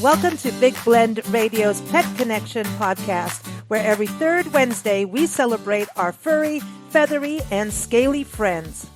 Welcome to Big Blend Radio's Pet Connection podcast, where every third Wednesday we celebrate our furry, feathery, and scaly friends.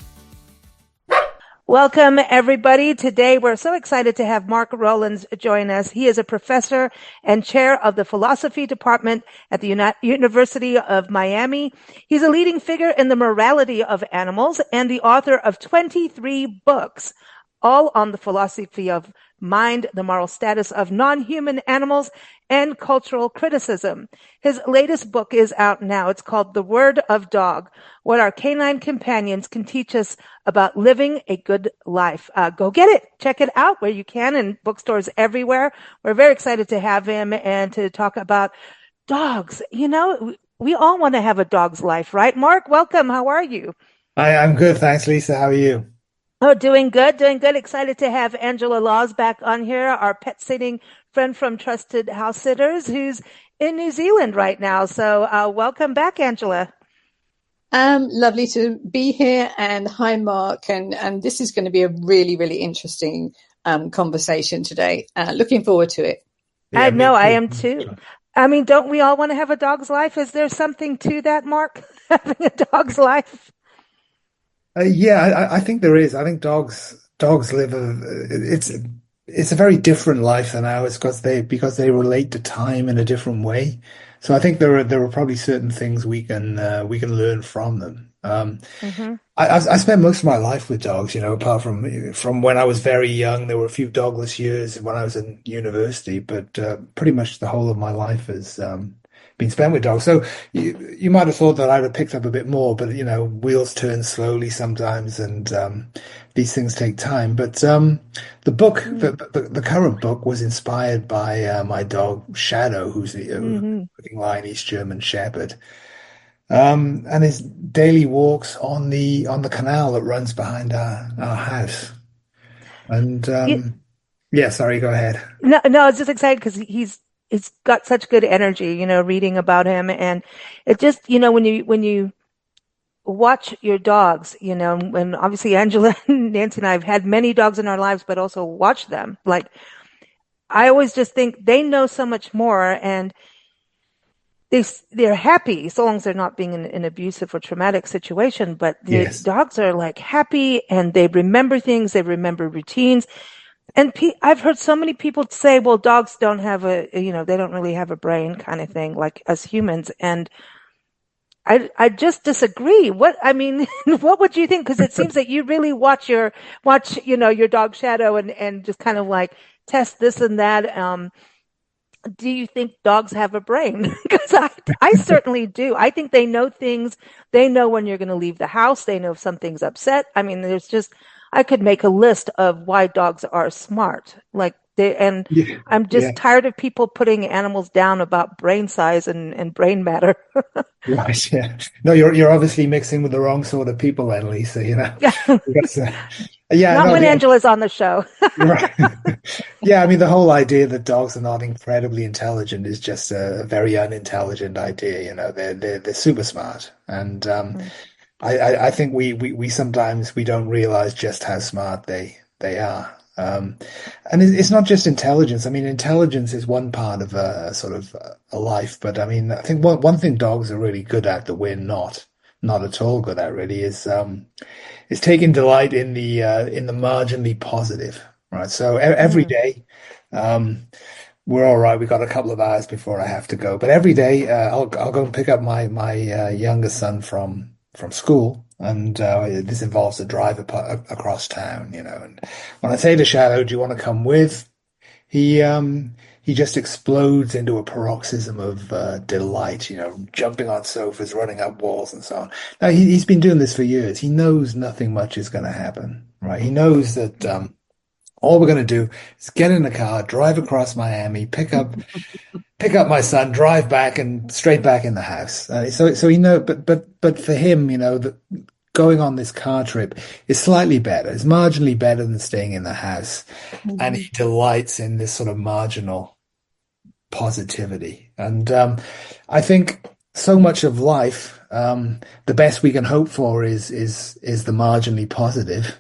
Welcome, everybody. Today we're so excited to have Mark Rowlands join us. He is a professor and chair of the philosophy department at the University of Miami. He's a leading figure in the morality of animals and the author of 23 books, all on the philosophy of mind, the moral status of non-human animals, and cultural criticism. His latest book is out now. It's called The Word of Dog, What Our Canine Companions Can Teach Us About Living a Good Life. Go get it. Check it out where you can in bookstores everywhere. We're very excited to have him and to talk about dogs. You know, we all want to have a dog's life, right? Mark, welcome. How are you? I'm good. Thanks, Lisa. How are you? Oh, doing good, doing good. Excited to have Angela Laws back on here, our pet sitting friend from Trusted House Sitters, who's in New Zealand right now. So welcome back, Angela. Lovely to be here. And hi, Mark. And this is going to be a really, really interesting conversation today. Looking forward to it. Yeah, I know, I am too. I mean, don't we all want to have a dog's life? Is there something to that, Mark? Having a dog's life? I think there is. I think dogs live it's a very different life than ours because they relate to time in a different way. So I think there are probably certain things we can learn from them. I spent most of my life with dogs, apart from when I was very young. There were a few dogless years when I was in university, but pretty much the whole of my life has been spent with dogs. So you might have thought that I'd have picked up a bit more, but wheels turn slowly sometimes, and these things take time. But the book, the current book, was inspired by my dog Shadow, who's a looking Lyonese German Shepherd, and his daily walks on the canal that runs behind our house. And yeah, sorry, go ahead. No, I was just excited because he's got such good energy, reading about him. And it just, when you watch your dogs, when obviously Angela and Nancy and I have had many dogs in our lives, but also watch them. Like, I always just think they know so much more, and they're happy so long as they're not being in an abusive or traumatic situation. But the dogs are like happy, and they remember things, they remember routines. And I've heard so many people say, well, dogs don't have they don't really have a brain kind of thing like us humans. And I just disagree. What would you think? Because it seems that you really watch your dog Shadow and just kind of like test this and that. Do you think dogs have a brain? Because I certainly do. I think they know things. They know when you're going to leave the house. They know if something's upset. I mean, I could make a list of why dogs are smart. I'm just tired of people putting animals down about brain size and brain matter. Right. Yeah. No, you're obviously mixing with the wrong sort of people then, Lisa, Because, when Angela's on the show. Right. Yeah, I mean, the whole idea that dogs are not incredibly intelligent is just a very unintelligent idea. They're super smart. And I think we sometimes we don't realize just how smart they are. And it's not just intelligence. I mean, intelligence is one part of a sort of a life, but I mean, I think one thing dogs are really good at that we're not at all good at really is taking delight in the marginally positive, right? So every day, we're all right. We got a couple of hours before I have to go, but every day I'll go and pick up my youngest son from school, and this involves a drive across town, and when I say to Shadow, do you want to come with, he just explodes into a paroxysm of delight, jumping on sofas, running up walls and so on. Now he's been doing this for years. He knows nothing much is going to happen, right? He knows that all we're going to do is get in the car, drive across Miami, pick up my son, drive back, and straight back in the house. So he knows, but for him, that going on this car trip is slightly better. It's marginally better than staying in the house, and he delights in this sort of marginal positivity. And I think so much of life The best we can hope for is the marginally positive,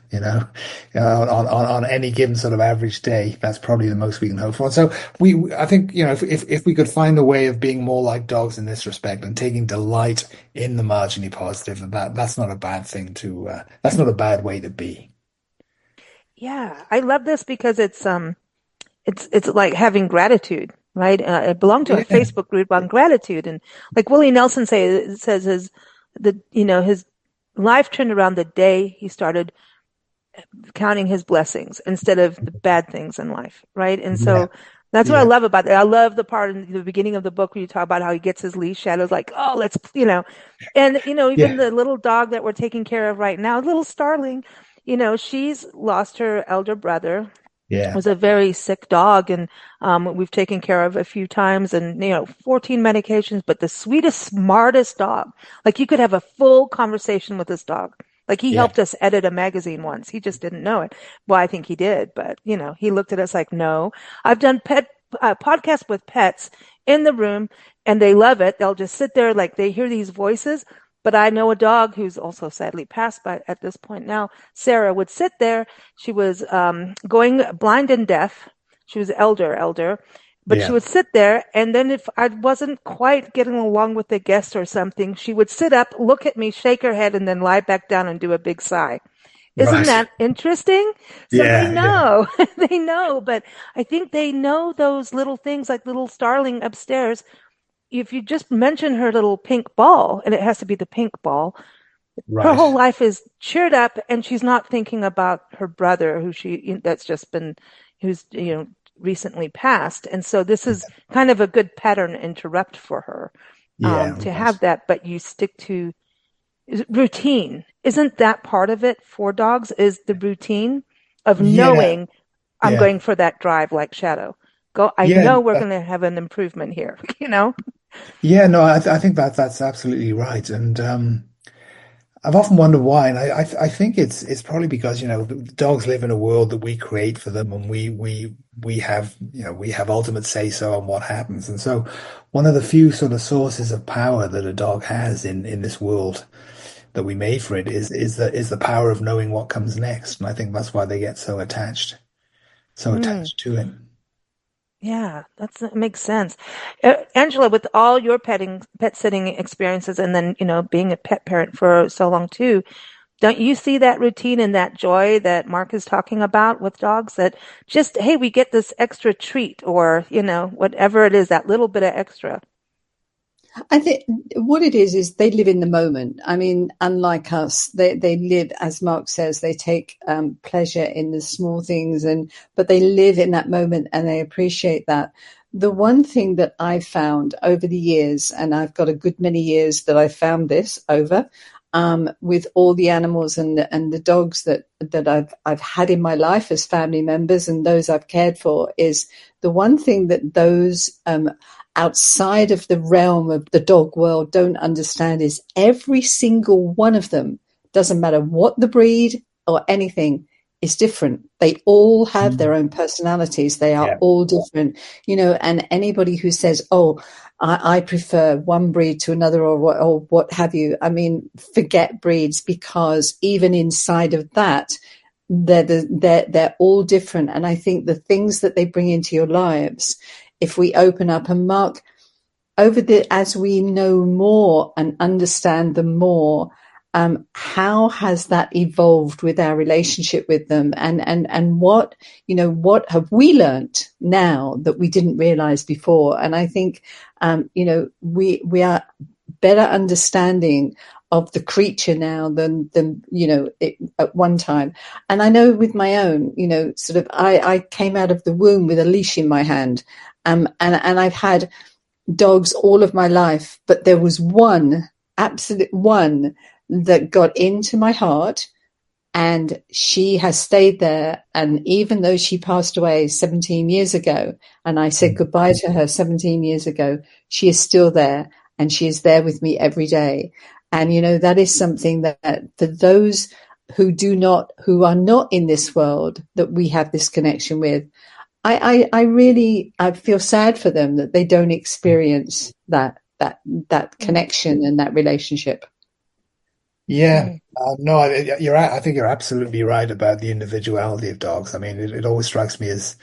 on any given sort of average day. That's probably the most we can hope for. So I think, if we could find a way of being more like dogs in this respect and taking delight in the marginally positive, that's not a bad thing that's not a bad way to be. Yeah, I love this because it's like having gratitude, right? I belong to a Yeah, Facebook group on gratitude, and like Willie Nelson says his life turned around the day he started counting his blessings instead of the bad things in life, right? And yeah, so that's what I yeah, love about it. I love the part in the beginning of the book where you talk about how he gets his leash shadows, like, oh, and even yeah, the little dog that we're taking care of right now, little Starling, she's lost her elder brother, yeah. was a very sick dog, and we've taken care of a few times, and 14 medications, but the sweetest, smartest dog. Like you could have a full conversation with this dog. Like he Yeah. helped us edit a magazine once. He just didn't know it. Well, I think he did, but he looked at us like, no. I've done pet podcasts with pets in the room, and they love it. They'll just sit there like they hear these voices. But I know a dog who's also sadly passed by at this point now. Sarah would sit there. She was going blind and deaf. She was elder, but she Yeah. would sit there. And then if I wasn't quite getting along with the guest or something, she would sit up, look at me, shake her head, and then lie back down and do a big sigh. Isn't Right. that interesting? So they Yeah, yeah, know, they know, but I think they know those little things like little Starling upstairs. If you just mention her little pink ball, and it has to be the pink ball, her whole right. life is cheered up, and she's not thinking about her brother who's recently passed. And so this is kind of a good pattern interrupt for her, Yeah, to have right. that, but you stick to routine. Isn't that part of it for dogs, is the routine of Yeah, knowing I'm yeah, going for that drive like Shadow. I yeah, know we're going to have an improvement here, yeah. No, I think that's absolutely right, and I've often wondered why, and I think it's probably because the dogs live in a world that we create for them, and we have we have ultimate say so on what happens, and so one of the few sort of sources of power that a dog has in this world that we made for it is the power of knowing what comes next, and I think that's why they get so Mm. attached to it. Yeah, that makes sense. Angela, with all your pet sitting experiences, and then, being a pet parent for so long too, don't you see that routine and that joy that Mark is talking about with dogs, that just, hey, we get this extra treat, or, whatever it is, that little bit of extra. I think what it is they live in the moment. I mean, unlike us, they live, as Mark says, they take pleasure in the small things, but they live in that moment and they appreciate that. The one thing that I've found over the years, and I've got a good many years that I've found this over, with all the animals and the dogs that I've had in my life as family members and those I've cared for, is the one thing that those outside of the realm of the dog world don't understand is every single one of them, doesn't matter what the breed or anything, is different. They all have Mm. their own personalities. They are Yeah, all different, and anybody who says, oh, I prefer one breed to another, or what have you. I mean, forget breeds, because even inside of that, they're all different. And I think the things that they bring into your lives, if we open up and Mark, as we know more and understand them more, how has that evolved with our relationship with them, and what have we learned now that we didn't realize before? And I think we are better understanding of the creature now than at one time. And I know with my own, sort of, I came out of the womb with a leash in my hand, and I've had dogs all of my life, but there was one, absolute one, that got into my heart, and she has stayed there. And even though she passed away 17 years ago, and I said goodbye to her 17 years ago, she is still there, and she is there with me every day. And, that is something that for those who are not in this world that we have this connection with, I really feel sad for them that they don't experience that that connection and that relationship. Yeah, Mm. no, I think you're absolutely right about the individuality of dogs. I mean, it always strikes me as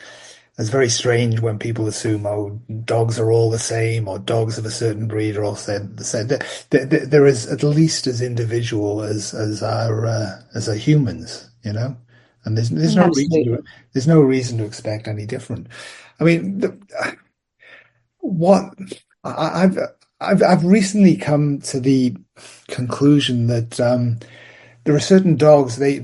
very strange when people assume, oh, dogs are all the same, or dogs of a certain breed are all said the same. There is at least as individual as our humans, you know, and Mm. there's no reason to expect any different. I mean, what I- I've I've recently come to the conclusion that there are certain dogs they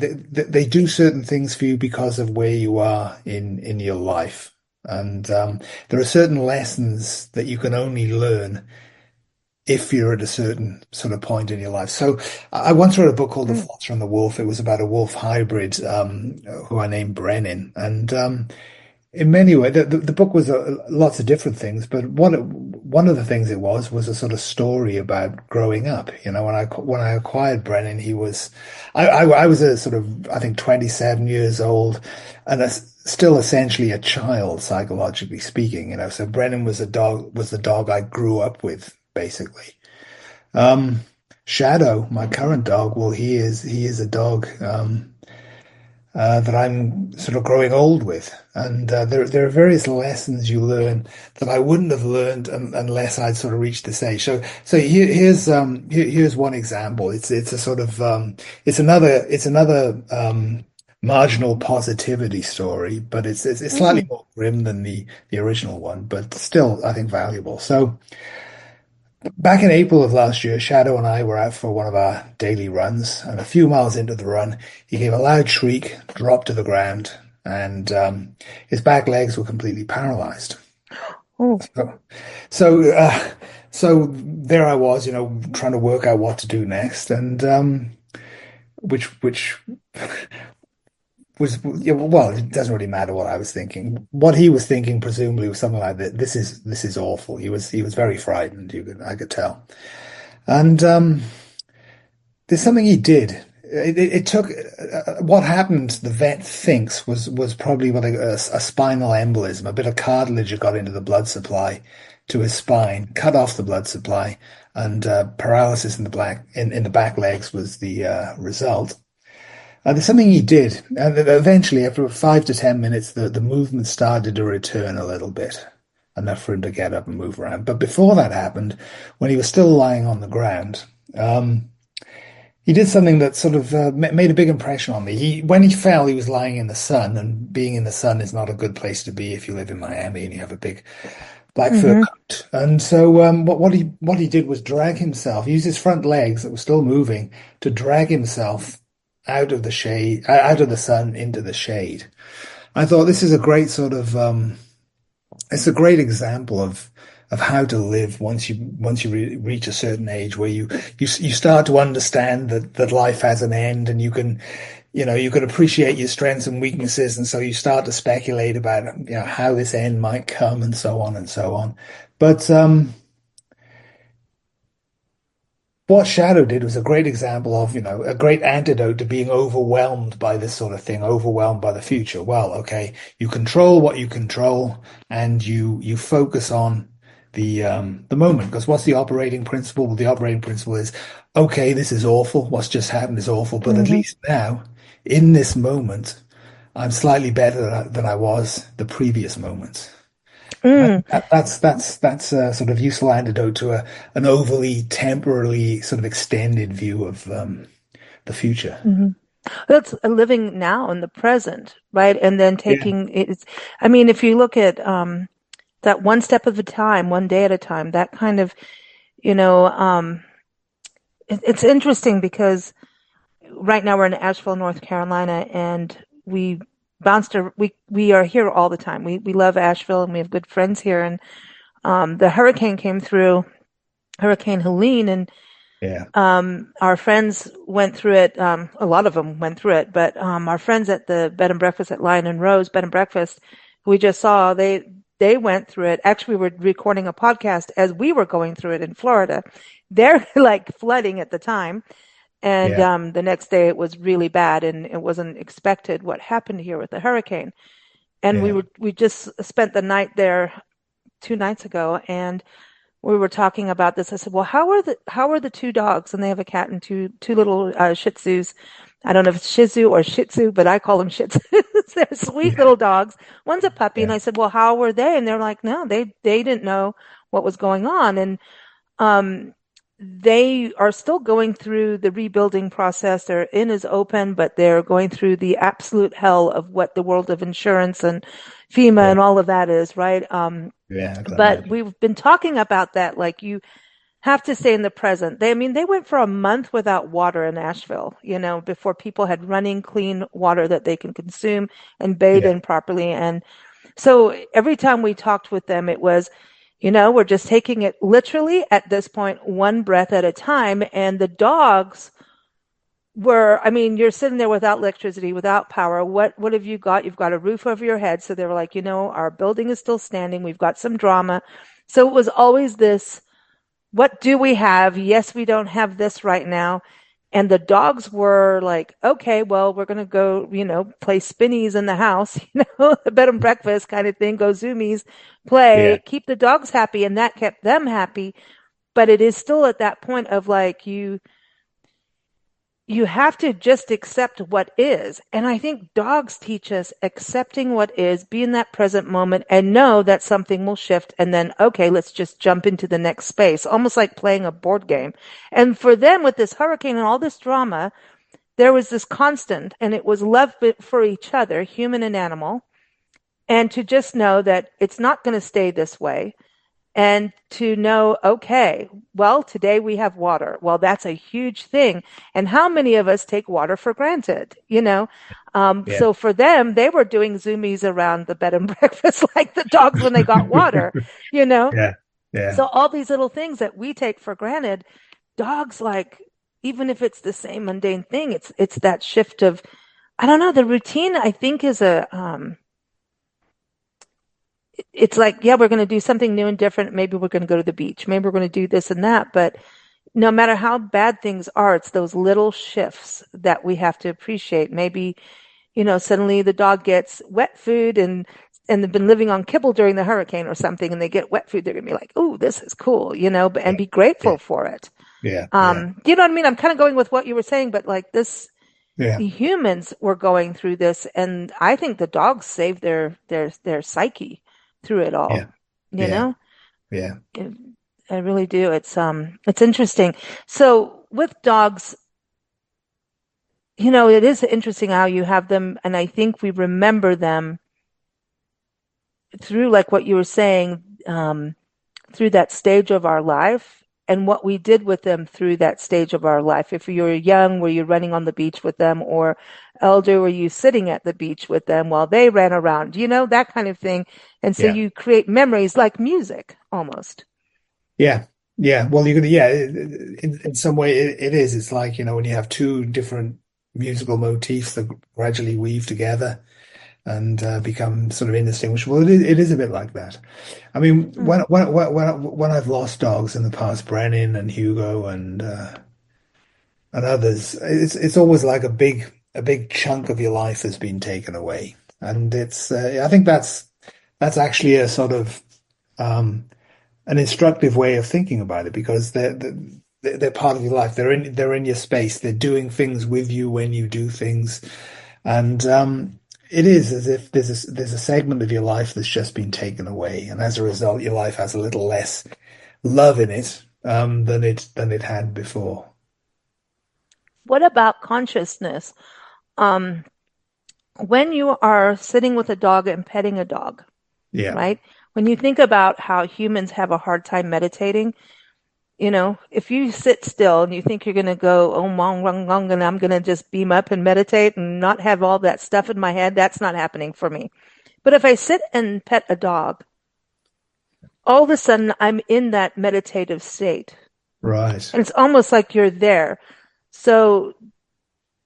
do certain things for you because of where you are in your life, and there are certain lessons that you can only learn if you're at a certain sort of point in your life. So I once read a book called The Mm. Philosopher and the Wolf. It was about a wolf hybrid who I named Brennan, and in many ways, the book was lots of different things, but one of the things it was a sort of story about growing up. You know, when I acquired Brennan, I was a sort of I think 27 years old, and still essentially a child psychologically speaking. You know, so Brennan was the dog I grew up with basically. Um, Shadow, my current dog, well, he is a dog. That I'm sort of growing old with. And there are various lessons you learn that I wouldn't have learned unless I'd sort of reached this age. So here's one example. It's a sort of it's another marginal positivity story, but it's slightly Mm. more grim than the original one, but still I think valuable. So. Back in April of last year, Shadow and I were out for one of our daily runs, and a few miles into the run, he gave a loud shriek, dropped to the ground, and his back legs were completely paralyzed. Oh. So, so, uh, so there I was, you know, trying to work out what to do next, and which was yeah, well, it doesn't really matter what I was thinking. What he was thinking, presumably, was something like that. This is awful. He was very frightened. I could tell. And there's something he did. It took what happened. The vet thinks was probably what a spinal embolism, a bit of cartilage that got into the blood supply to his spine, cut off the blood supply, and paralysis in in the back legs was the result. There's something he did, and eventually, after 5 to 10 minutes, the movement started to return a little bit, enough for him to get up and move around. But before that happened, when he was still lying on the ground. He did something that sort of made a big impression on me. When he fell, he was lying in the sun, and being in the sun is not a good place to be if you live in Miami and you have a big black fur Mm-hmm. coat. And so, what he did was drag himself, use his front legs that were still moving to drag himself out of the shade, out of the sun into the shade. I thought this is a great sort of it's a great example of how to live once you reach a certain age where you start to understand that life has an end and you can you can appreciate your strengths and weaknesses, and so you start to speculate about how this end might come and so on and so on. But what Shadow did was a great example of, a great antidote to being overwhelmed by this sort of thing, overwhelmed by the future. Well, okay, you control what you control, and you focus on the moment. Because what's the operating principle? Well, the operating principle is, okay, this is awful. What's just happened is awful, but at Mm-hmm. least now, in this moment, I'm slightly better than I was the previous moments. I Mm. think that's a sort of useful antidote to an overly temporarily sort of extended view of the future. Mm-hmm. That's living now in the present, right? And then Yeah, taking it's, I mean, if you look at that one step at a time, one day at a time, that kind of, you know, it's interesting because right now we're in Asheville, North Carolina, and we are here all the time. We love Asheville and we have good friends here. And the hurricane came through, Hurricane Helene, and yeah, our friends went through it. A lot of them went through it, but our friends at the bed and breakfast at Lion and Rose Bed and Breakfast, who we just saw, they went through it. Actually, we were recording a podcast as we were going through it in Florida. They're like flooding at the time, and yeah, the next day it was really bad, and it wasn't expected what happened here with the hurricane. And yeah, we just spent the night there 2 nights ago, and we were talking about this. I said, "Well, how are the two dogs?" And they have a cat and two little Shih Tzus. I don't know if it's Shih Tzu or Shih Tzu, but I call them Shih Tzus. They're sweet Yeah, little dogs. One's a puppy, and yeah, I said, "Well, how were they?" And they're like, "No, they didn't know what was going on." And um, they are still going through the rebuilding process. They're in as open, but they're going through the absolute hell of what the world of insurance and FEMA yeah, and all of that is, right? yeah. I can But imagine. we've been talking about that. Like you have to stay in the present. I mean, they went for a month without water in Asheville, before people had running clean water that they can consume and bathe Yeah, in properly. And so every time we talked with them, it was, we're just taking it literally at this point, one breath at a time. And the dogs I mean, you're sitting there without electricity, without power. What have you got? You've got a roof over your head. So they were like, our building is still standing. We've got some drama. So it was always this, what do we have? Yes, we don't have this right now. And the dogs were like, okay, well, we're going to go, play spinnies in the house, a bed and breakfast kind of thing, go zoomies, yeah, play, keep the dogs happy. And that kept them happy. But it is still at that point of like, you have to just accept what is. And I think dogs teach us accepting what is, be in that present moment and know that something will shift. And then, okay, let's just jump into the next space, almost like playing a board game. And for them, with this hurricane and all this drama, there was this constant, and it was love for each other, human and animal. And to just know that it's not going to stay this way and to know, okay, well, today we have water. Well, that's a huge thing. And how many of us take water for granted, yeah, So for them, they were doing zoomies around the bed and breakfast like the dogs when they got water, you know? yeah, yeah, So all these little things that we take for granted, dogs like, even if it's the same mundane thing, it's that shift of, I don't know, the routine I think is it's like, yeah, we're going to do something new and different. Maybe we're going to go to the beach. Maybe we're going to do this and that. But no matter how bad things are, it's those little shifts that we have to appreciate. Maybe, suddenly the dog gets wet food and they've been living on kibble during the hurricane or something and they get wet food. They're going to be like, oh, this is cool, and yeah, be yeah, grateful for it. yeah, yeah, You know what I mean? I'm kind of going with what you were saying, but like this, yeah, the humans were going through this, and I think the dogs saved their psyche through it yeah, all. You yeah, know, yeah, It- I really do. It's interesting. So with dogs, it is interesting how you have them, and I think we remember them through, like what you were saying, through that stage of our life and what we did with them through that stage of our life. If you were young, were you running on the beach with them, or elder, were you sitting at the beach with them while they ran around, that kind of thing. And so yeah, you create memories like music almost. yeah, yeah. Well, you could, yeah, in some way it is. It's like, when you have two different musical motifs that gradually weave together and become sort of indistinguishable. It is a bit like that. I mean, Mm, when I've lost dogs in the past, Brennan and Hugo and others, it's always like a big chunk of your life has been taken away, and I think that's actually a sort of um, an instructive way of thinking about it because they're part of your life. They're in your space. They're doing things with you when you do things, and it is as if there's a segment of your life that's just been taken away, and as a result, your life has a little less love in it than it had before. what about consciousness? Um, when you are sitting with a dog and petting a dog, Yeah, right? When you think about how humans have a hard time meditating, if you sit still and you think you're going to go, oh, mong, rung, rung, and I'm going to just beam up and meditate and not have all that stuff in my head, that's not happening for me. But if I sit and pet a dog, all of a sudden I'm in that meditative state. right. And it's almost like you're there. So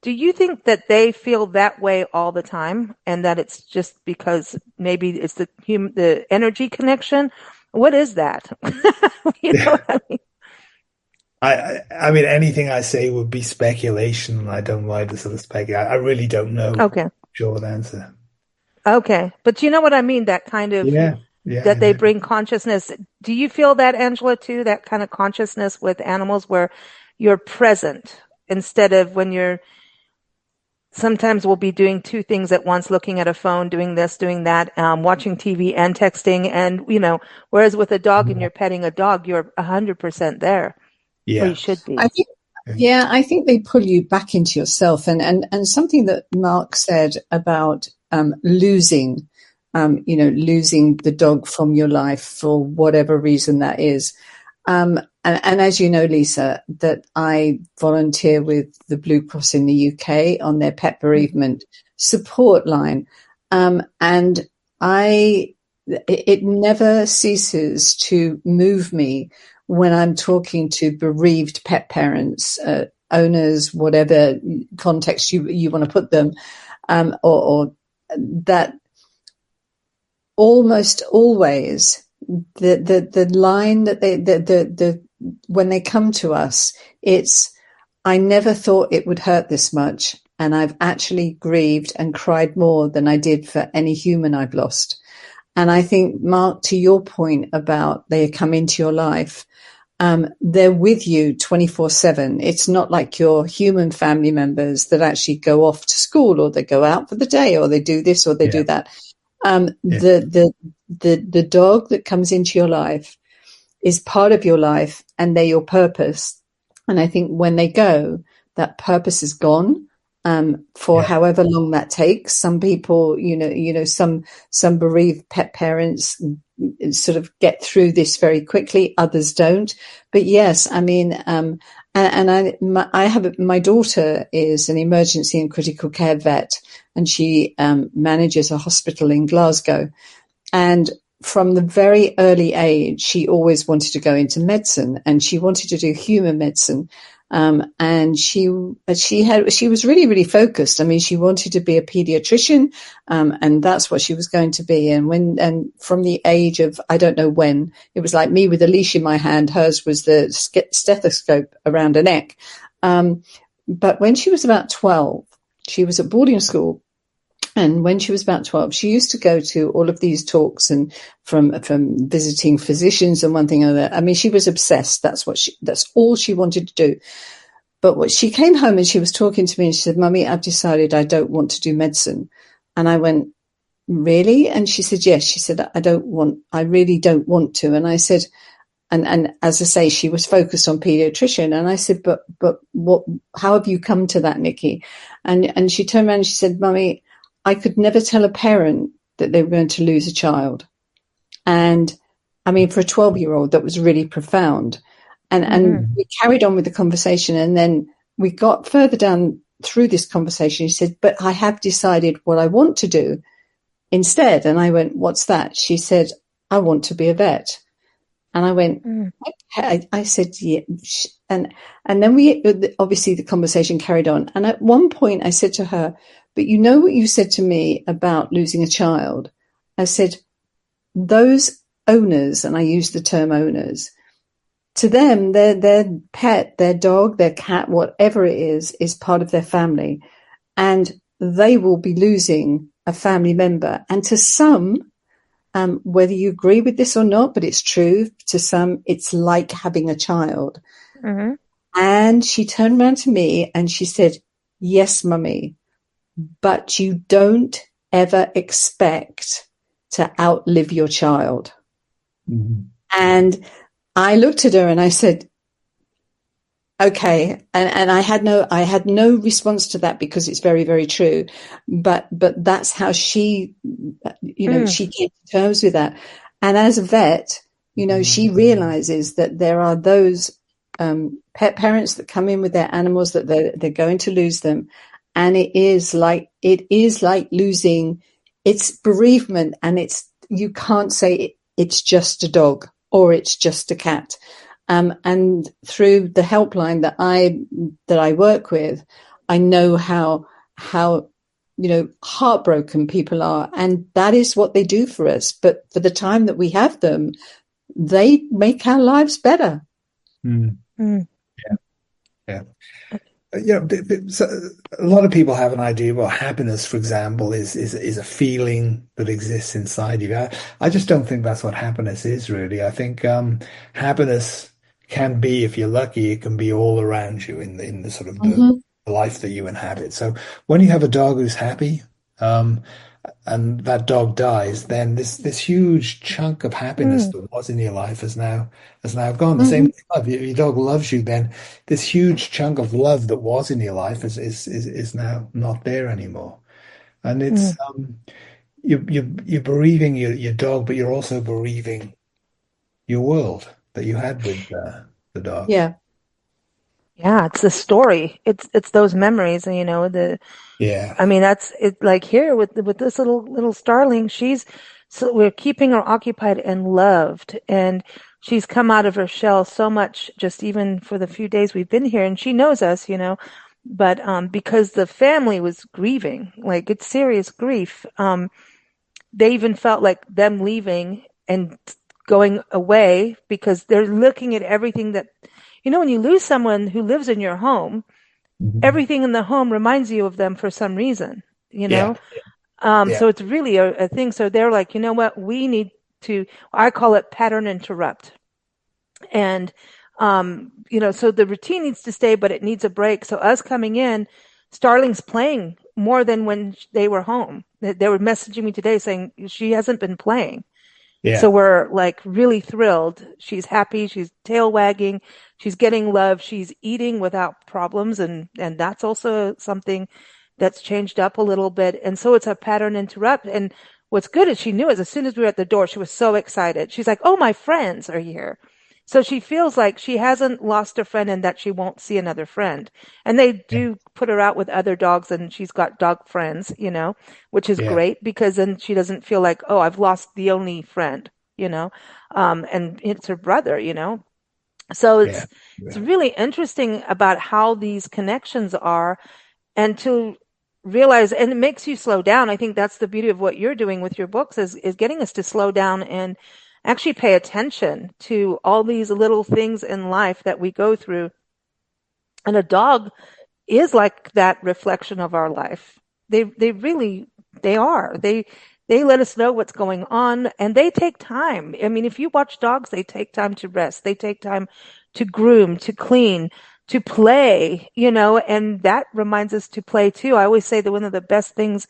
do you think that they feel that way all the time and that it's just because maybe it's the energy connection? What is that? You know Yeah. what I mean? I mean, anything I say would be speculation, and I don't like to sort of speculate. I really don't know. Okay. Short answer. Okay. But you know what I mean? That kind of Yeah. Yeah, that I they know. bring consciousness. Do you feel that, Angela, too? That kind of consciousness with animals where you're present instead of when you're sometimes we'll be doing two things at once, looking at a phone, doing this, doing that, watching TV and texting. And, whereas with a dog and Yeah. you're petting a dog, you're 100% there, or you Yeah. should I be. think, yeah, I think they pull you back into yourself. And something that Mark said about losing, losing the dog from your life for whatever reason that is. And as you know, Lisa, that I volunteer with the Blue Cross in the UK on their pet bereavement support line. And it never ceases to move me when I'm talking to bereaved pet parents, owners, whatever context you want to put them, or that almost always the line that the when they come to us, it's, I never thought it would hurt this much, and I've actually grieved and cried more than I did for any human I've lost. And I think, Mark, to your point about they come into your life, they're with you 24/7. It's not like your human family members that actually go off to school or they go out for the day or they do this or they Yeah. do that. Yeah. The dog that comes into your life is part of your life and they're your purpose. And I think when they go, that purpose is gone. For Yeah. however long that takes. Some people, some bereaved pet parents sort of get through this very quickly. Others don't. But yes, I mean, I have my daughter is an emergency and critical care vet, and she manages a hospital in Glasgow. And from the very early age, she always wanted to go into medicine, and she wanted to do human medicine. And she was really, really focused. I mean, she wanted to be a pediatrician, and that's what she was going to be. And from the age of, I don't know when, it was like me with a leash in my hand. Hers was the stethoscope around her neck. But when she was about 12, she was at boarding school. And when she was about 12, she used to go to all of these talks and from visiting physicians and one thing or another. I mean, she was obsessed. That's all she wanted to do. But what she came home and she was talking to me and she said, "Mummy, I've decided I don't want to do medicine." And I went, "Really?" And she said, "Yes." She said, I really don't want to." And I said, and as I say, she was focused on pediatrician. And I said, but what, how have you come to that, Nikki? And she turned around and she said, "Mummy, I could never tell a parent that they were going to lose a child." And I mean, for a 12-year-old, that was really profound. And we carried on with the conversation. And then we got further down through this conversation. She said, "But I have decided what I want to do instead." And I went, "What's that?" She said, "I want to be a vet." And I went, okay. I said, "Yeah." And then obviously the conversation carried on. And at one point I said to her, "But you know what you said to me about losing a child?" I said, "Those owners," and I use the term owners, to them, their pet, their dog, their cat, whatever it is part of their family. And they will be losing a family member. And to some, whether you agree with this or not, but it's true, to some, it's like having a child. Mm-hmm. And she turned around to me and she said, "Yes, Mummy, but you don't ever expect to outlive your child." Mm-hmm. And I looked at her and I said, "Okay." And I had no response to that because it's very, very true. But that's how she, she came to terms with that. And as a vet, she realizes that there are those pet parents that come in with their animals, that they're going to lose them. And it is like losing, it's bereavement, and you can't say it's just a dog or it's just a cat. And through the helpline that I work with, I know how heartbroken people are, and that is what they do for us. But for the time that we have them, they make our lives better. Mm. Mm. Yeah. So a lot of people have an idea. Well, happiness, for example, is a feeling that exists inside you. I just don't think that's what happiness is, really. I think happiness can be, if you're lucky, it can be all around you in the sort of Hmm. the life that you inhabit. So when you have a dog who's happy, um, and that dog dies, then this huge chunk of happiness Mm, that was in your life has now gone. The same Hmm. with love. Your dog loves you, then this huge chunk of love that was in your life is now not there anymore. And mm. it's you're bereaving your dog, but you're also bereaving your world that you had with the dog. Yeah. Yeah, it's the story. It's those memories, and the Yeah. I mean, that's it. Like here with this little starling, so we're keeping her occupied and loved, and she's come out of her shell so much, just even for the few days we've been here, and she knows us, but because the family was grieving, like it's serious grief, they even felt like them leaving and going away because they're looking at everything that, when you lose someone who lives in your home, Mhm. everything in the home reminds you of them for some reason, you Yeah. know? Yeah. So it's really a thing. So they're like, you know what? We need to, I call it pattern interrupt. And, so the routine needs to stay, but it needs a break. So us coming in, Starling's playing more than when they were home. They were messaging me today saying she hasn't been playing. So Yeah. we're like really thrilled. She's happy. She's tail wagging. She's getting love. She's eating without problems. And that's also something that's changed up a little bit. And so it's a pattern interrupt. And what's good is she knew as soon as we were at the door, she was so excited. She's like, oh, my friends are here. So she feels like she hasn't lost a friend and that she won't see another friend. And they Yeah. do put her out with other dogs and she's got dog friends, which is Yeah. great because then she doesn't feel like, oh, I've lost the only friend, and it's her brother. So Yeah. it's Yeah. really interesting about how these connections are and to realize, and it makes you slow down. I think that's the beauty of what you're doing with your books is getting us to slow down and actually pay attention to all these little things in life that we go through. And a dog is like that reflection of our life. They really they are. They let us know what's going on and they take time. I mean, if you watch dogs, they take time to rest. They take time to groom, to clean, to play, and that reminds us to play too. I always say that one of the best things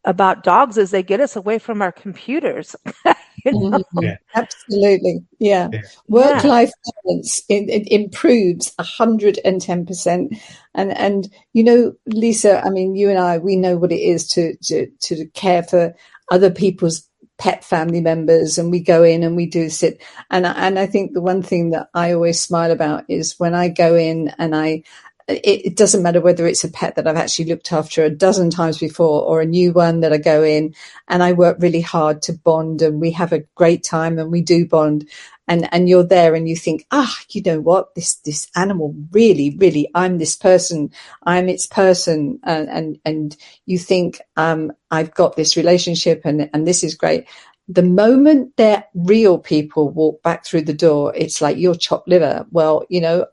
about dogs is they get us away from our computers. you know? Mhm. Yeah. Absolutely. Yeah. Yeah. Yeah. Yeah. Work-life balance it improves 110%. And Lisa, I mean, you and I, we know what it is to care for other people's pet family members, and we go in and we do sit. And I think the one thing that I always smile about is when I go in and it doesn't matter whether it's a pet that I've actually looked after a dozen times before or a new one that I go in and I work really hard to bond and we have a great time and we do bond. And you're there and you think, you know what, this animal really, really, I'm this person, I'm its person. And you think, I've got this relationship and this is great. The moment that real people walk back through the door, it's like you're chopped liver. Well, Yeah.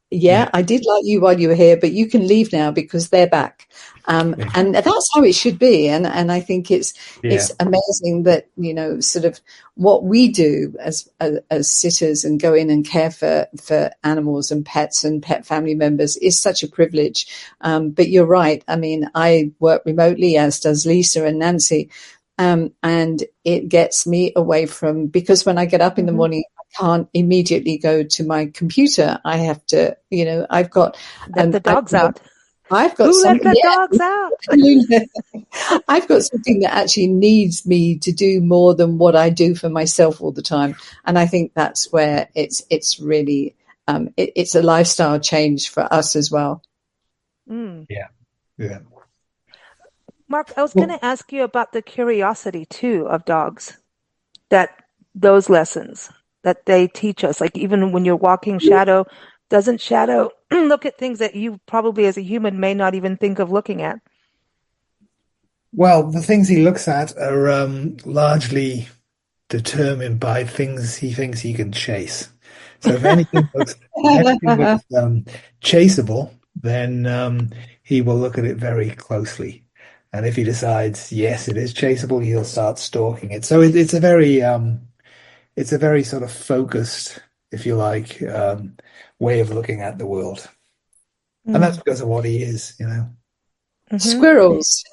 yeah, I did like you while you were here, but you can leave now because they're back. Yeah. And that's how it should be. And I think Yeah. it's amazing that, sort of what we do as sitters and go in and care for animals and pets and pet family members is such a privilege. But you're right. I mean, I work remotely, as does Lisa and Nancy. And it gets me away from, because when I get up in the Hmm. morning, can't immediately go to my computer. I have to, I've got, Let the dogs out. I've got Who let something, the dogs out? yeah, I've got something that actually needs me to do more than what I do for myself all the time. And I think that's where it's really, it's a lifestyle change for us as well. Mm. Yeah. Yeah. Mark, I was going Well, to ask you about the curiosity too of dogs, that those lessons that they teach us. Like even when you're walking Shadow, doesn't Shadow look at things that you probably as a human may not even think of looking at? the things he looks at are largely determined by things he thinks he can chase. So if anything looks chaseable, then he will look at it very closely. And if he decides, yes, it is chaseable, he'll start stalking it. So it's a very sort of focused, if you like, way of looking at the world. And that's Mm. because of what he is, you know. Hmm. Squirrels.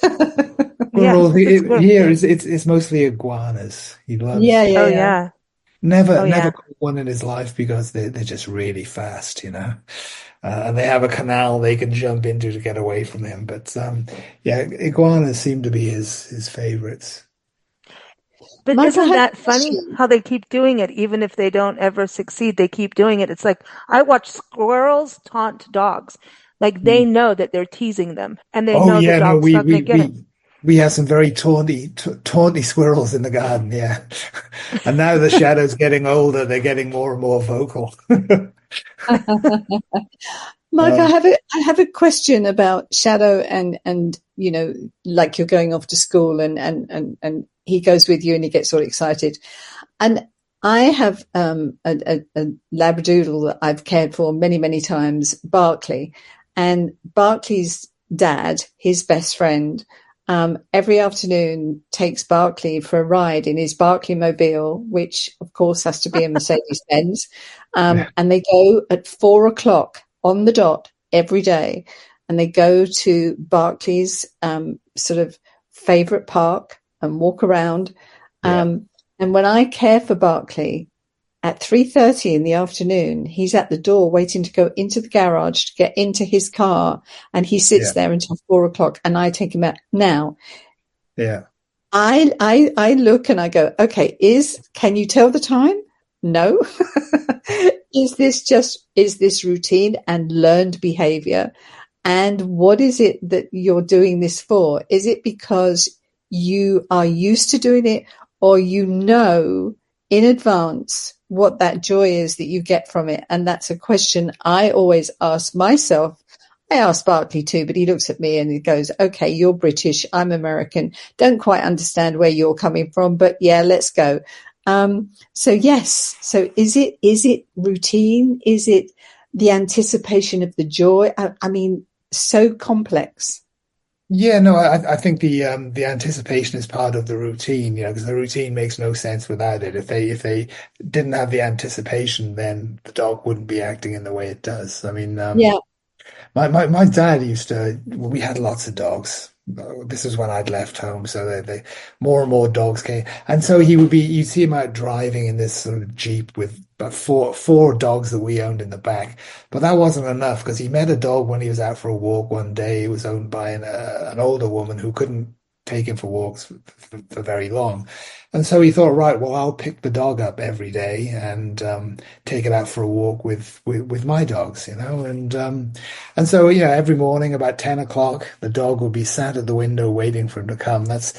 Yeah, Squirrels it's a squirrel. here is it's mostly iguanas. He Yeah, loves yeah, Oh yeah. yeah. Oh never yeah. caught one in his life because they're just really fast, you know. And they have a canal they can jump into to get away from him. But yeah, iguanas seem to be his favorites. But Mike, I isn't have that a funny question. how they keep doing it, even if they don't ever succeed, they keep doing it. It's like I watch squirrels taunt dogs. Like they Mm. know that they're teasing them and they Oh know the yeah, no, dog's not going to get it. we have some very taunty squirrels in the garden, yeah. And now the shadow's getting older, they're getting more and more vocal. Mike, Um, I have a question about Shadow and like you're going off to school and he goes with you and he gets all excited. And I have a Labradoodle that I've cared for many, many times, Barkley. And Barkley's dad, his best friend, every afternoon takes Barkley for a ride in his Barkley mobile, which of course has to be a Mercedes Benz. yeah, And they go at 4 o'clock on the dot every day. And they go to Barkley's sort of favorite park and walk around. yeah, And when I care for Barkley at 3:30 in the afternoon, he's at the door waiting to go into the garage to get into his car, and he sits yeah, there until 4 o'clock, and I take him out. Now, yeah. I look and I go, okay, can you tell the time? No. Is this routine and learned behavior? And what is it that you're doing this for? Is it because you are used to doing it, or you know in advance what that joy is that you get from it? And that's a question I always ask myself. I ask Barkley too, but he looks at me and he goes, okay, you're British, I'm American. Don't quite understand where you're coming from, but yeah, let's go. So yes. So is it routine? Is it the anticipation of the joy? I mean, so complex. Yeah, no, I think the anticipation is part of the routine, you know, because the routine makes no sense without it. If they didn't have the anticipation, then the dog wouldn't be acting in the way it does. I mean, Yeah, my dad used to, well, we had lots of dogs. This was when I'd left home, so more and more dogs came. And so you'd see him out driving in this sort of Jeep with about four dogs that we owned in the back. But that wasn't enough because he met a dog when he was out for a walk one day. It was owned by an older woman who couldn't take him for walks for very long. And so he thought, right, well, I'll pick the dog up every day and take it out for a walk with my dogs, you know, and so, yeah, every morning about 10 o'clock, the dog will be sat at the window waiting for him to come. That's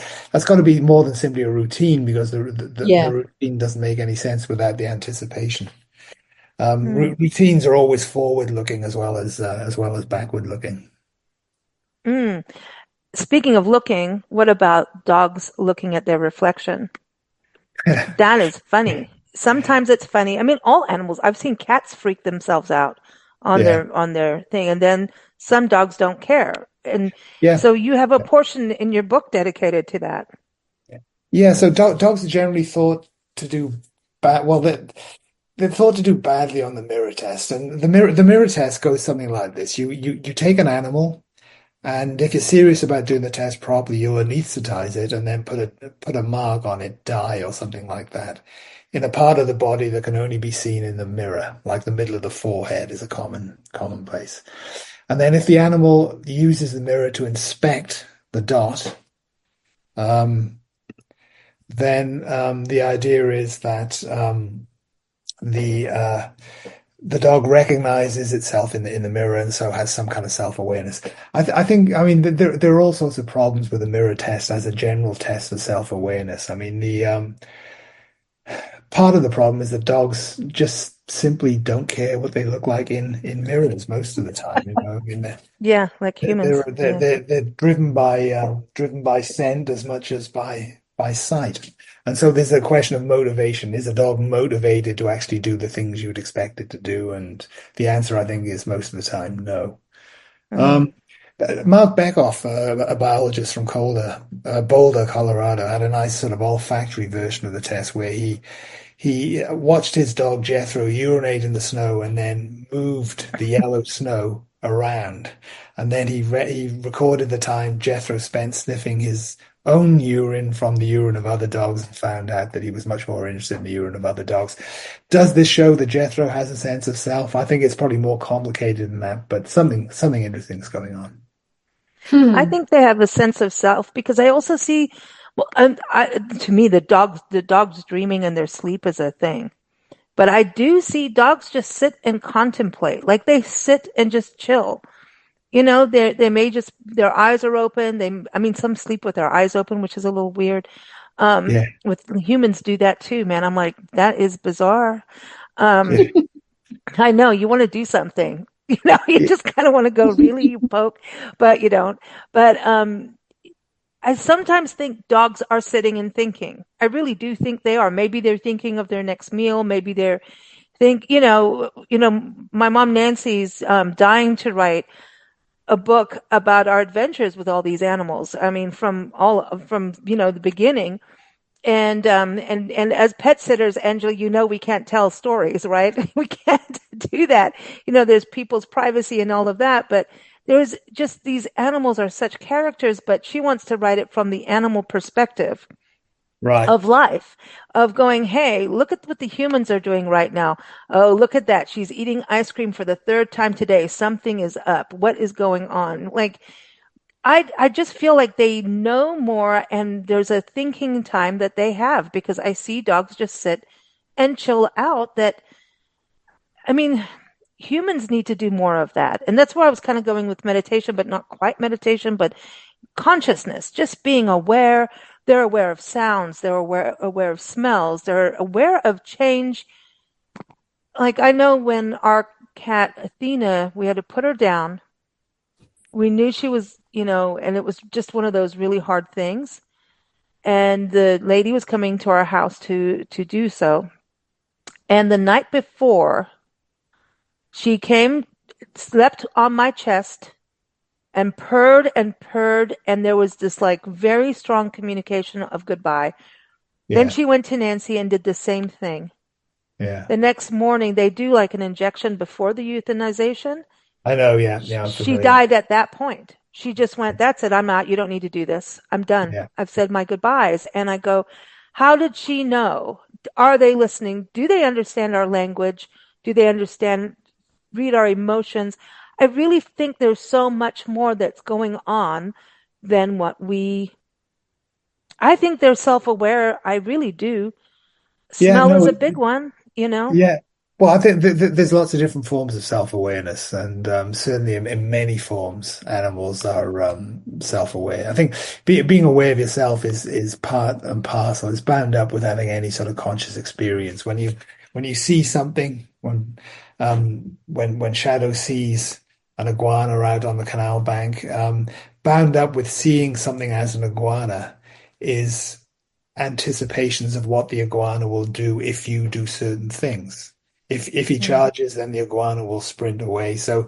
got to be more than simply a routine because the yeah. routine doesn't make any sense without the anticipation. Mm. Routines are always forward looking as well as backward looking. Mm. Speaking of looking, what about dogs looking at their reflection? That is funny. Sometimes it's funny. I mean, all animals. I've seen cats freak themselves out Yeah, on their thing, and then some dogs don't care. And yeah, so you have a portion in your book dedicated to that. yeah. So dogs are generally thought to do bad. Well, they're thought to do badly on the mirror test, and the mirror test goes something like this: you take an animal. And if you're serious about doing the test properly, you'll anesthetize it and then put a mark on it, dye or something like that, in a part of the body that can only be seen in the mirror, like the middle of the forehead is a common place. And then if the animal uses the mirror to inspect the dot, um, then the idea is that the the dog recognizes itself in the mirror and so has some kind of self-awareness. I think, I mean, there are all sorts of problems with the mirror test as a general test of self-awareness. I mean, the part of the problem is that dogs just simply don't care what they look like in mirrors most of the time. You know, I mean, Yeah, like humans. Yeah. they're driven by scent as much as by sight. And so there's a question of motivation. Is a dog motivated to actually do the things you would expect it to do? And the answer, I think, is most of the time, no. Mm. Mark Beckhoff, a biologist from Boulder, Colorado, had a nice sort of olfactory version of the test where he watched his dog Jethro urinate in the snow and then moved the yellow snow around. And then he recorded the time Jethro spent sniffing his own urine from the urine of other dogs and found out that he was much more interested in the urine of other dogs. Does this show that Jethro has a sense of self? I think it's probably more complicated than that, but something interesting is going on. I Hmm. think they have a sense of self because I also see, well, and to me, the dogs dreaming in their sleep is a thing. But I do see dogs just sit and contemplate, like they sit and just chill. They may just their eyes are open. I mean, some sleep with their eyes open, which is a little weird. Yeah, With humans do that too, man. I'm like, that is bizarre. Um, yeah, I know you want to do something. You yeah, just kind of want to go really poke, but you don't. But I sometimes think dogs are sitting and thinking. I really do think they are. Maybe they're thinking of their next meal. Maybe they're my mom Nancy's dying to write a book about our adventures with all these animals. I mean, from the beginning. And as pet sitters, Angela, we can't tell stories, right? We can't do that. There's people's privacy and all of that, but there's just these animals are such characters, but she wants to write it from the animal perspective right, of life, of going, hey, look at what the humans are doing right now. Oh, look at that. She's eating ice cream for the third time today. Something is up. What is going on? Like, I just feel like they know more and there's a thinking time that they have because I see dogs just sit and chill out that I mean humans need to do more of that. And that's where I was kind of going with meditation, but not quite meditation, but consciousness, just being aware. They're aware of sounds, they're aware of smells, they're aware of change. Like I know when our cat Athena, we had to put her down. We knew she was, and it was just one of those really hard things. And the lady was coming to our house to do so. And the night before, she came, slept on my chest, and purred, and there was this like very strong communication of goodbye. Then yeah, she went to Nancy and did the same thing. yeah. The next morning, they do like an injection before the euthanization. I know, yeah, yeah, I'm She familiar. died at that point. She just went, that's it, I'm out. You don't need to do this. I'm done. Yeah, I've said my goodbyes. And I go, how did she know? Are they listening? Do they understand our language? Do they read our emotions? I really think there's so much more that's going on than I think they're self aware. I really do. yeah, Smell is no, a big one. yeah. Well, I think th th there's lots of different forms of self-awareness, and certainly in many forms, animals are self-aware. I think being aware of yourself is part and parcel. It's bound up with having any sort of conscious experience. When you see something, when Shadow sees an iguana out on the canal bank, bound up with seeing something as an iguana is anticipations of what the iguana will do if you do certain things. If he Mm. charges, then the iguana will sprint away. So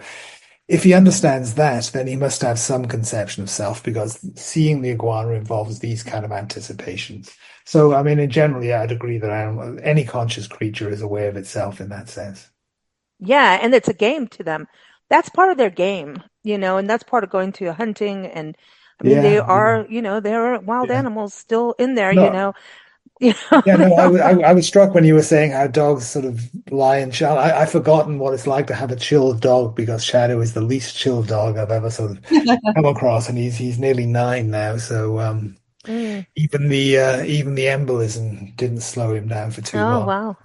if he understands that, then he must have some conception of self because seeing the iguana involves these kind of anticipations. So, I mean, in general, yeah, I'd agree that any conscious creature is aware of itself in that sense. Yeah, and it's a game to them. That's part of their game, and that's part of going to hunting. And I mean, they Yeah, yeah. are, they're wild Yeah. animals still in there, you No, know. You know, yeah, they no, are. I was struck when you were saying how dogs sort of lie and chill. I've forgotten what it's like to have a chill dog because Shadow is the least chill dog I've ever sort of come across, and he's nearly 9 now. So Mm. even the embolism didn't slow him down for too Oh, long. wow.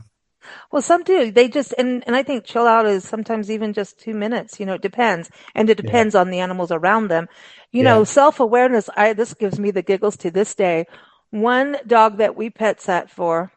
Well, some do. They just and I think chill out is sometimes even just 2 minutes. It depends, and it Yeah, depends on the animals around them. yeah, Self-awareness. I This gives me the giggles to this day. One dog that we pet sat for.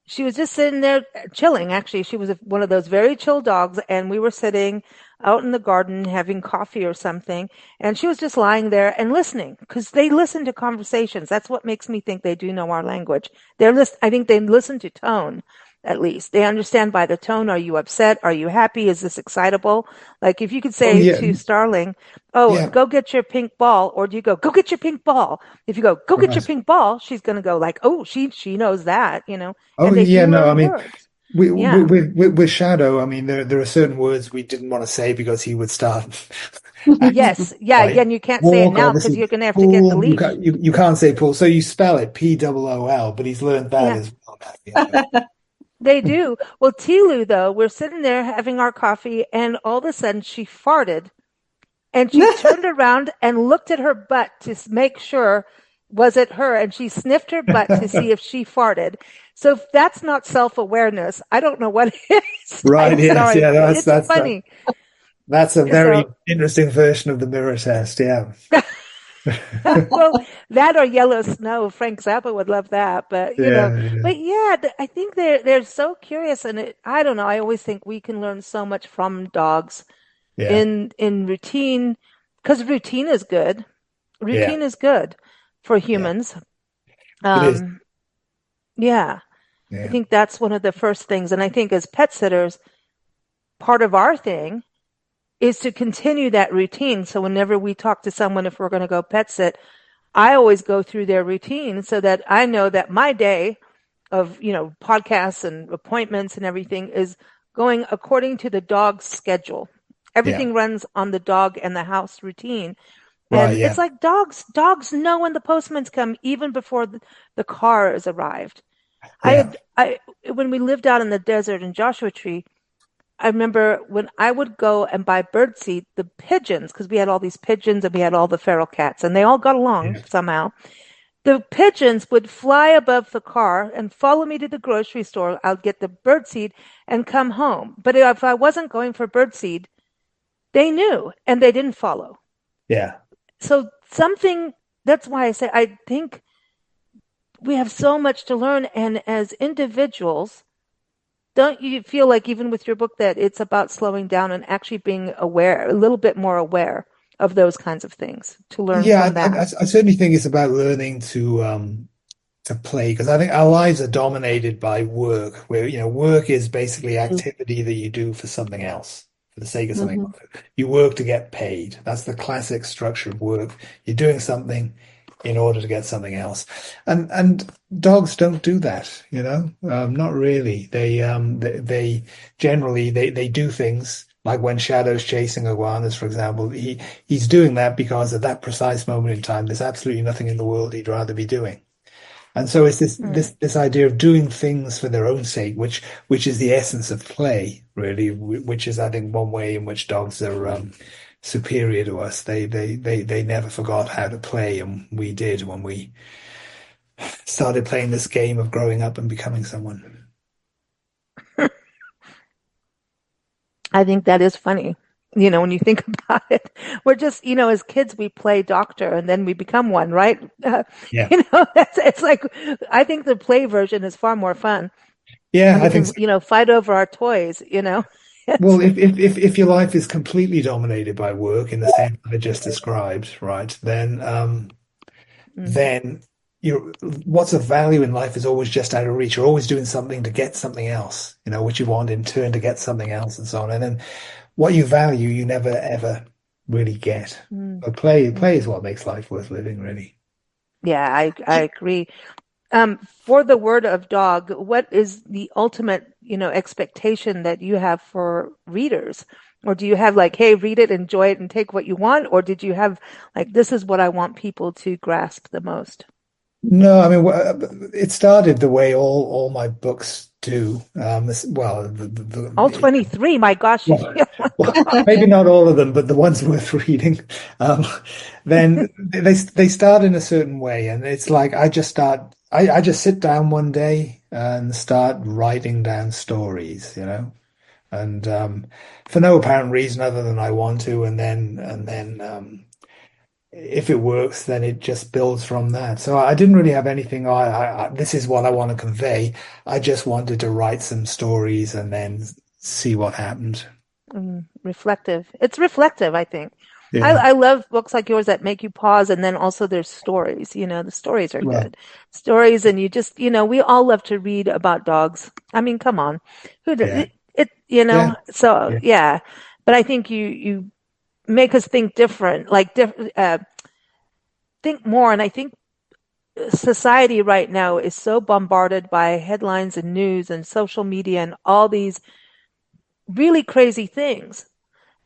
She was just sitting there chilling. Actually, she was one of those very chill dogs, and we were sitting out in the garden having coffee or something, and she was just lying there and listening because they listen to conversations. That's what makes me think they do know our language. I think they listen to tone. at least. They understand by the tone. Are you upset? Are you happy? Is this excitable? Like if you could Oh say yeah, to Starling, "Oh, yeah, go get your pink ball," or do you go get your pink ball? If you go get your right. pink ball, she's going to go like, "Oh, she knows that," you know. Oh And they yeah, do no, I learn mean, words. Yeah. with Shadow, I mean, there are certain words we didn't want to say because he would start acting Yes. Yeah. like Again, you can't say it walk. now because Obviously, you're going to have to get the pool. leash. You can't say pool, so you spell it Pool, but he's learned that Yeah. as well now, you know. They do. Well, Tilu, though, we're sitting there having our coffee, and all of a sudden she farted and she turned around and looked at her butt to make sure was it her, and she sniffed her butt to see if she farted. So if that's not self-awareness, I don't know what is. Right? I'm Yes, sorry, yeah. but it's funny. That's a very So, interesting version of the mirror test. Yeah, well, that or yellow snow. Frank Zappa would love that, but yeah, but yeah, I think they're so curious, and I don't know. I always think we can learn so much from dogs yeah, in routine because routine is good. yeah, Routine is good for yeah. humans. It is. Um, yeah, I Yeah, think that's one of the first things. And I think as pet sitters, part of our thing is to continue that routine. So whenever we talk to someone, if we're going to go pet sit, I always go through their routine so that I know that my day of, podcasts and appointments and everything is going according to the dog's schedule. yeah. Everything runs on the dog and the house routine. Right. And Yeah, it's like dogs know when the postman's come even before the car has arrived. yeah, When we lived out in the desert in Joshua Tree, I remember when I would go and buy birdseed, the pigeons, because we had all these pigeons and we had all the feral cats, and they all got along yeah, somehow. The pigeons would fly above the car and follow me to the grocery store. I'll get the birdseed and come home. But if I wasn't going for birdseed, they knew and they didn't follow. yeah. So something that's why I say I think we have so much to learn. And as individuals, don't you feel like even with your book that it's about slowing down and actually being aware, a little bit more aware of those kinds of things to learn Yeah, from that? I certainly think it's about learning to play because I think our lives are dominated by work, where work is basically activity that you do for something else, for the sake of something Mhm. else. You work to get paid. That's the classic structure of work. You're doing something in order to get something else, and dogs don't do that, not really. They generally they do things. Like when Shadow's chasing iguanas, for example, he's doing that because at that precise moment in time, there's absolutely nothing in the world he'd rather be doing. And so it's this Mm. this this idea of doing things for their own sake, which is the essence of play, really, which is I think one way in which dogs are superior to us. They never forgot how to play, and we did when we started playing this game of growing up and becoming someone. I think that is funny. When you think about it, we're just, as kids, we play doctor and then we become one, right? Yeah, it's like, I think the play version is far more fun yeah, and we I think can, so. fight over our toys. Well, It's, if your life is completely dominated by work in the sense that I just described, right, mm, then what's of value in life is always just out of reach. You're always doing something to get something else, which you want in turn to get something else and so on. And then what you value, you never ever really get. mm, But play is mm. what makes life worth living, really. Yeah, I agree. For the word of dog, what is the ultimate, expectation that you have for readers? Or do you have like, hey, read it, enjoy it, and take what you want? Or did you have like, this is what I want people to grasp the most? No, I mean, it started the way all my books do. Well, All 23, my gosh. well, well, maybe not all of them, but the ones worth reading. Um, then they start in a certain way, and it's like I just sit down one day and start writing down stories, and for no apparent reason other than I want to, and then if it works, then it just builds from that. So I didn't really have anything. This is what I want to convey. I just wanted to write some stories and then see what happened. Reflective. It's reflective, I think. Yeah. I love books like yours that make you pause, and then also there's stories. The stories are Well, good. Stories, and you just, we all love to read about dogs. I mean, come on. yeah. Yeah. So Yeah. yeah. But I think you make us think different, like think more. And I think society right now is so bombarded by headlines and news and social media and all these really crazy things.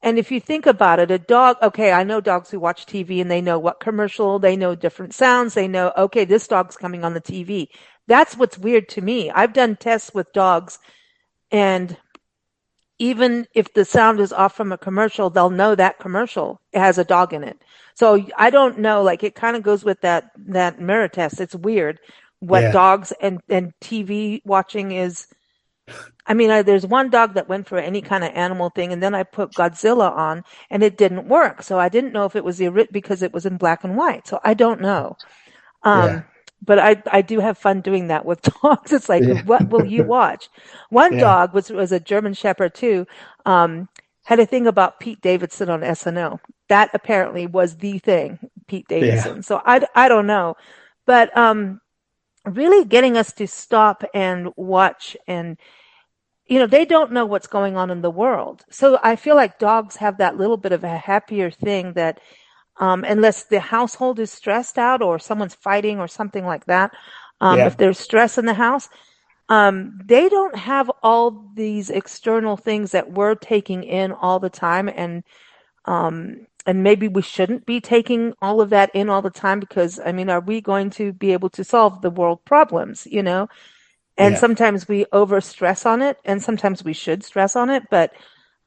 And if you think about it, a dog, okay, I know dogs who watch TV and they know what commercial, they know different sounds, they know, okay, this dog's coming on the TV. That's what's weird to me. I've done tests with dogs, and even if the sound is off from a commercial, they'll know that commercial has a dog in it. So I don't know, like it kind of goes with that mirror test. It's weird what Yeah. dogs and TV watching is. I mean, there's one dog that went for any kind of animal thing, and then I put Godzilla on, and it didn't work. So I didn't know if it was because it was in black and white. So I don't know. Yeah. Um, but I do have fun doing that with dogs. It's like, Yeah. what will you watch? One Yeah. dog was a German Shepherd too. Had a thing about Pete Davidson on SNL. That apparently was the thing, Pete Yeah. Davidson. So I don't know, but really getting us to stop and watch, and they don't know what's going on in the world. So I feel like dogs have that little bit of a happier thing that, unless the household is stressed out or someone's fighting or something like that, if Yeah. there's stress in the house, they don't have all these external things that we're taking in all the time. And maybe we shouldn't be taking all of that in all the time, because, I mean, are we going to be able to solve the world problems, And Yeah. sometimes we over stress on it, and sometimes we should stress on it, but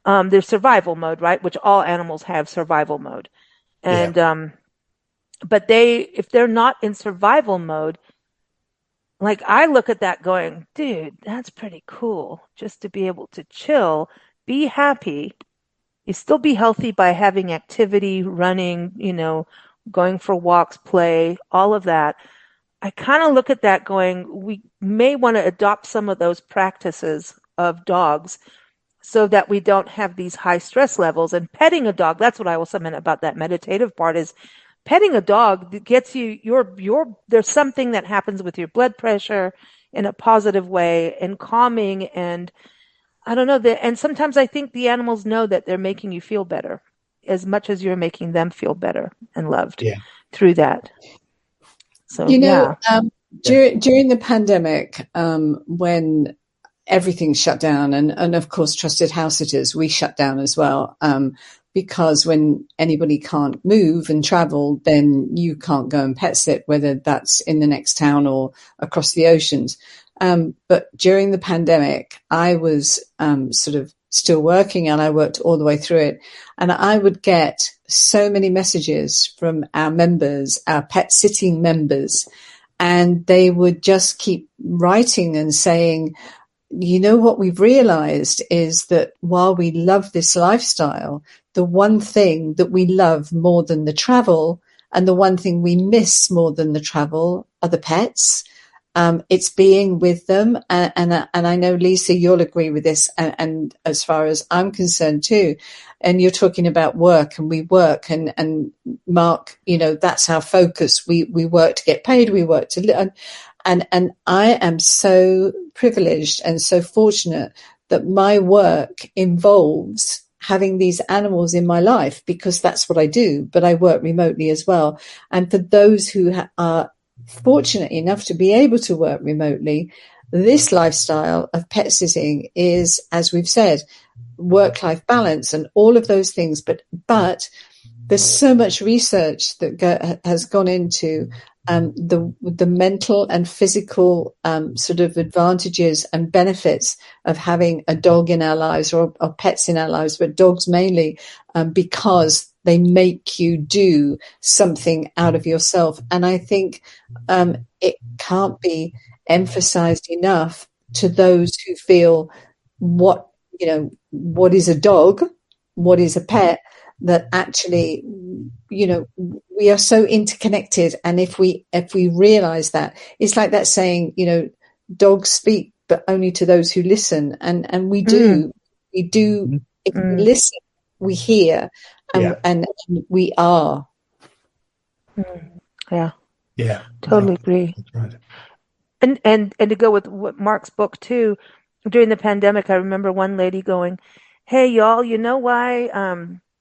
there's survival mode, right? Which all animals have survival mode. Yeah. And but if they're not in survival mode, like I look at that going, dude, that's pretty cool. Just to be able to chill, be happy, you still be healthy by having activity, running, going for walks, play, all of that. I kind of look at that going, we may want to adopt some of those practices of dogs so that we don't have these high stress levels. And petting a dog, that's what I also meant about that meditative part, is petting a dog that gets you there's something that happens with your blood pressure in a positive way, and calming, and I don't know that. And sometimes I think the animals know that they're making you feel better as much as you're making them feel better and loved Yeah. through that. So You know, yeah. Yeah. during the pandemic, when everything shut down, and of course, trusted house sitters, we shut down as well, because when anybody can't move and travel, then you can't go and pet sit, whether that's in the next town or across the oceans. But during the pandemic, I was sort of still working, and I worked all the way through it. And I would get so many messages from our members, our pet sitting members, and they would just keep writing and saying, you know, what we've realized is that while we love this lifestyle, the one thing that we love more than the travel, and the one thing we miss more than the travel, are the pets. It's being with them. And I know, Lisa, you'll agree with this. And as far as I'm concerned too, and you're talking about work, and we work, and Mark, you know, that's our focus. We work to get paid. We work to live. And I am so privileged and so fortunate that my work involves having these animals in my life, because that's what I do, but I work remotely as well. And for those who are fortunate enough to be able to work remotely, this lifestyle of pet sitting is, as we've said, work-life balance and all of those things. But there's so much research that has gone into the mental and physical sort of advantages and benefits of having a dog in our lives, or pets in our lives, but dogs mainly, because they make you do something out of yourself. And I think it can't be emphasized enough to those who feel, what is a dog, what is a pet, that actually, you know, we are so interconnected. And if we realize that, it's like that saying, you know, dogs speak, but only to those who listen. And we Mm, do, if we mm, listen, we hear Yeah. and we are. Yeah, Yeah. No, totally agree. that's right. And to go with what Mark's book too, during the pandemic, I remember one lady going, "Hey y'all, you know why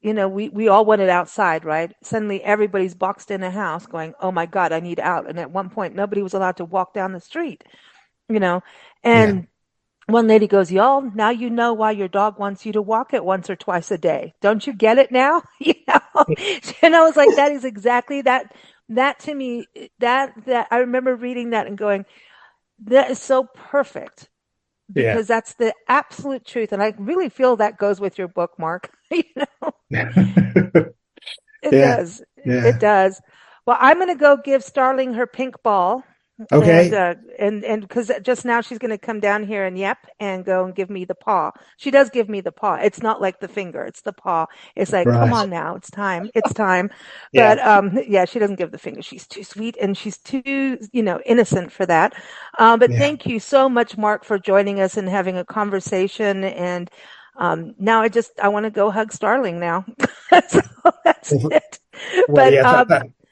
we all wanted outside, right? Suddenly everybody's boxed in a house going, "Oh my God, I need out." And at one point nobody was allowed to walk down the street, you know. Yeah. And one lady goes, "Y'all, now you know why your dog wants you to walk it once or twice a day. Don't you get it now?" And I was like, that is exactly that. That to me, that I remember reading that and going, that is so perfect Yeah. because that's the absolute truth. And I really feel that goes with your book, Mark. It Yeah. does. It Yeah. does. Well, I'm going to go give Starling her pink ball. And Okay. because just now she's going to come down here and yep and go and give me the paw. She does give me the paw. It's not like the finger; it's the paw. It's like, come Right. on now, it's time, it's time. Yeah. But yeah, she doesn't give the finger. She's too sweet and she's too innocent for that. But Yeah. thank you so much, Mark, for joining us and having a conversation. And now I want to go hug Starling now. So that's it. Well, But yeah.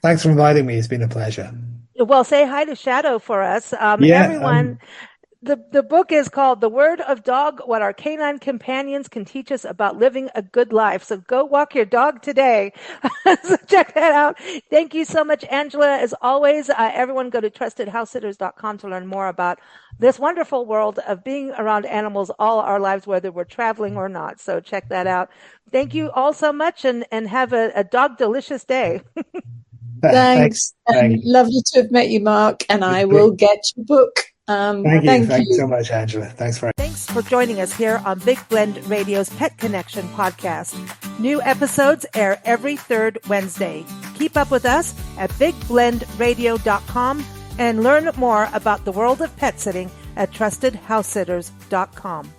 Thanks for inviting me. It's been a pleasure. well, say hi to Shadow for us. Yeah. Everyone, the book is called The Word of Dog, What Our Canine Companions Can Teach Us About Living a Good Life. So go walk your dog today. So check that out. Thank you so much, Angela. As always, everyone go to trustedhousesitters.com to learn more about this wonderful world of being around animals all our lives, whether we're traveling or not. So check that out. Thank you all so much and have a dog delicious day. Thank. Thanks. And Thank. lovely to have met you, Mark. And I will get your book. Thank you. Thank Thank you you. so much, Angela. Thanks for. Thanks for joining us here on Big Blend Radio's Pet Connection podcast. New episodes air every third Wednesday. Keep up with us at bigblendradio.com and learn more about the world of pet sitting at trustedhousesitters.com.